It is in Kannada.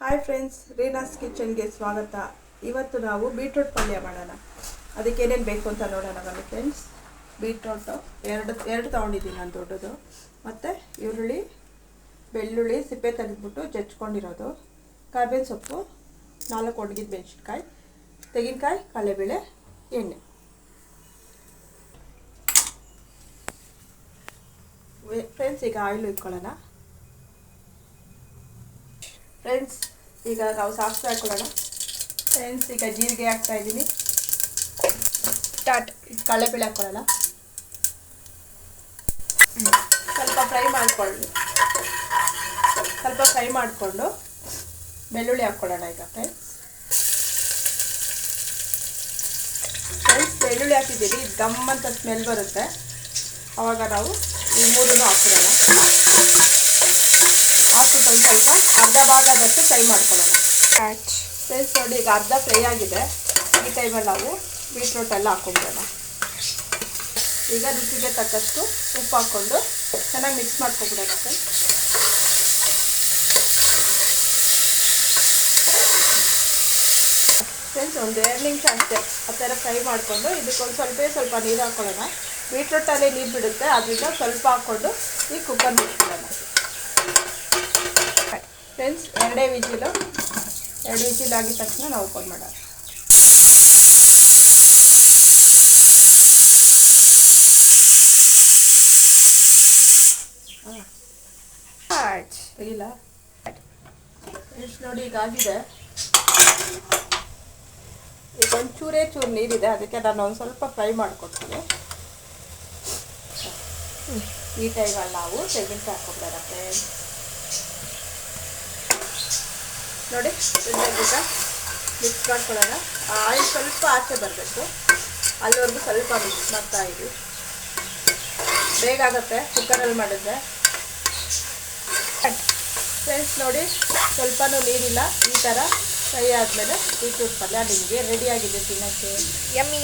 ಹಾಯ್ ಫ್ರೆಂಡ್ಸ್, ರೀನಾಸ್ ಕಿಚನ್ಗೆ ಸ್ವಾಗತ. ಇವತ್ತು ನಾವು ಬೀಟ್ರೂಟ್ ಪಲ್ಯ ಮಾಡೋಣ. ಅದಕ್ಕೆ ಏನೇನು ಬೇಕು ಅಂತ ನೋಡೋಣ ಬನ್ನಿ ಫ್ರೆಂಡ್ಸ್. ಬೀಟ್ರೂಟು ಎರಡು ತೊಗೊಂಡಿದ್ದೀನಿ ನಾನು, ದೊಡ್ಡದು. ಮತ್ತು ಈರುಳ್ಳಿ, ಬೆಳ್ಳುಳ್ಳಿ ಸಿಪ್ಪೆ ತೆಗೆದ್ಬಿಟ್ಟು ಜಜ್ಕೊಂಡಿರೋದು, ಕರಿಬೇವಿನ ಸೊಪ್ಪು, 4 ಒಣಗಿದ ಮೆಣಸಿನ್ಕಾಯಿ, ತೆಂಗಿನಕಾಯಿ, ಕಡಲೆಬೇಳೆ, ಎಣ್ಣೆ. ಫ್ರೆಂಡ್ಸ್, ಈಗ ಆಯಿಲ್ ಇಟ್ಕೊಳ್ಳೋಣ. ಫ್ರೆಂಡ್ಸ್, ಈಗ ನಾವು ಸಾಸಿವೆ ಹಾಕೊಳ್ಳೋಣ. ಫ್ರೆಂಡ್ಸ್, ಈಗ ಜೀರಿಗೆ ಹಾಕ್ತಾಯಿದ್ದೀನಿ. ಕಡಲೆಬೇಳೆ ಹಾಕ್ಕೊಳ್ಳೋಣ. ಸ್ವಲ್ಪ ಫ್ರೈ ಮಾಡಿಕೊಂಡು ಬೆಳ್ಳುಳ್ಳಿ ಹಾಕ್ಕೊಳ್ಳೋಣ. ಈಗ ಫ್ರೆಂಡ್ಸ್, ಬೆಳ್ಳುಳ್ಳಿ ಹಾಕಿದ್ದೀವಿ, ಗಮ್ ಅಂತ ಸ್ಮೆಲ್ ಬರುತ್ತೆ. ಆವಾಗ ನಾವು ಈ ಮೂರನ್ನು ಹಾಕ್ಕೊಳ್ಳೋಣ. ಹಾಕಿಟ್ಟು ಸ್ವಲ್ಪ ಅರ್ಧ ಭಾಗದಷ್ಟು ಫ್ರೈ ಮಾಡ್ಕೊಳ್ಳೋಣ. ಫ್ರೆಂಡ್ಸ್, ನೋಡಿ, ಈಗ ಅರ್ಧ ಫ್ರೈ ಆಗಿದೆ. ಈ ಟೈಮಲ್ಲಿ ನಾವು ಬೀಟ್ರೂಟ್ ಎಲ್ಲ ಹಾಕ್ಕೊಂಬಿಡೋಣ. ಈಗ ರುಚಿಗೆ ತಕ್ಕಷ್ಟು ಉಪ್ಪು ಹಾಕ್ಕೊಂಡು ಚೆನ್ನಾಗಿ ಮಿಕ್ಸ್ ಮಾಡ್ಕೊಂಬಿಡೋಣ. ಫ್ರೆಂಡ್ಸ್, ಒಂದು 2 ನಿಮಿಷ ಅಷ್ಟೇ ಆ ಥರ ಫ್ರೈ ಮಾಡಿಕೊಂಡು ಇದಕ್ಕೊಂದು ಸ್ವಲ್ಪ ನೀರು ಹಾಕ್ಕೊಳ್ಳೋಣ. ಬೀಟ್ರೂಟಲ್ಲಿ ನೀರು ಬಿಡುತ್ತೆ, ಅದರಿಂದ ಸ್ವಲ್ಪ ಹಾಕ್ಕೊಂಡು ಈ ಕುಕ್ಕರ್ ಮುಚ್ಚಿಡೋಣ. ಫ್ರೆಂಡ್ಸ್, 2 ವಿಜಿಲ್ ಆಗಿದ ತಕ್ಷಣ ನಾವು ಓಪನ್ ಮಾಡೋಣ. ಇಲ್ಲ ಫ್ರೆಂಡ್ಸ್, ನೋಡಿ, ಈಗ ಆಗಿದೆ. ಈಗ ಚೂರು ನೀರಿದೆ, ಅದಕ್ಕೆ ನಾನು ಒಂದು ಸ್ವಲ್ಪ ಫ್ರೈ ಮಾಡಿಕೊಡ್ತೀನಿ. ಈ ಟೈಮಲ್ಲಿ ನಾವು ತೆಂಗಿನಕಾಯಿ ಹಾಕ್ಕೊಬಿಡೋಣ. ಫ್ರೆಂಡ್ಸ್, ನೋಡಿ, ಈಗ ಮಿಕ್ಸ್ ಮಾಡ್ಕೊಳ್ಳೋಣ. ಆಯಿಲ್ ಸ್ವಲ್ಪ ಆಚೆ ಬರಬೇಕು, ಅಲ್ಲಿವರೆಗೂ ಸ್ವಲ್ಪ ಮಿಕ್ಸ್ ಮಾಡ್ತಾ ಇದ್ದೀವಿ. ಬೇಗ ಆಗುತ್ತೆ ಕುಕ್ಕರಲ್ಲಿ ಮಾಡಿದ್ರೆ. ಫ್ರೆಂಡ್ಸ್, ನೋಡಿ, ಸ್ವಲ್ಪನೂ ನೀರಿಲ್ಲ. ಈ ಥರ ಫ್ರೈ ಆದಮೇಲೆ ಬೀಟ್ರೂಟ್ ಪಲ್ಯ ನಿಮಗೆ ರೆಡಿಯಾಗಿದೆ ತಿನ್ನೋಕ್ಕೆ. ಯಮ್ಮಿ.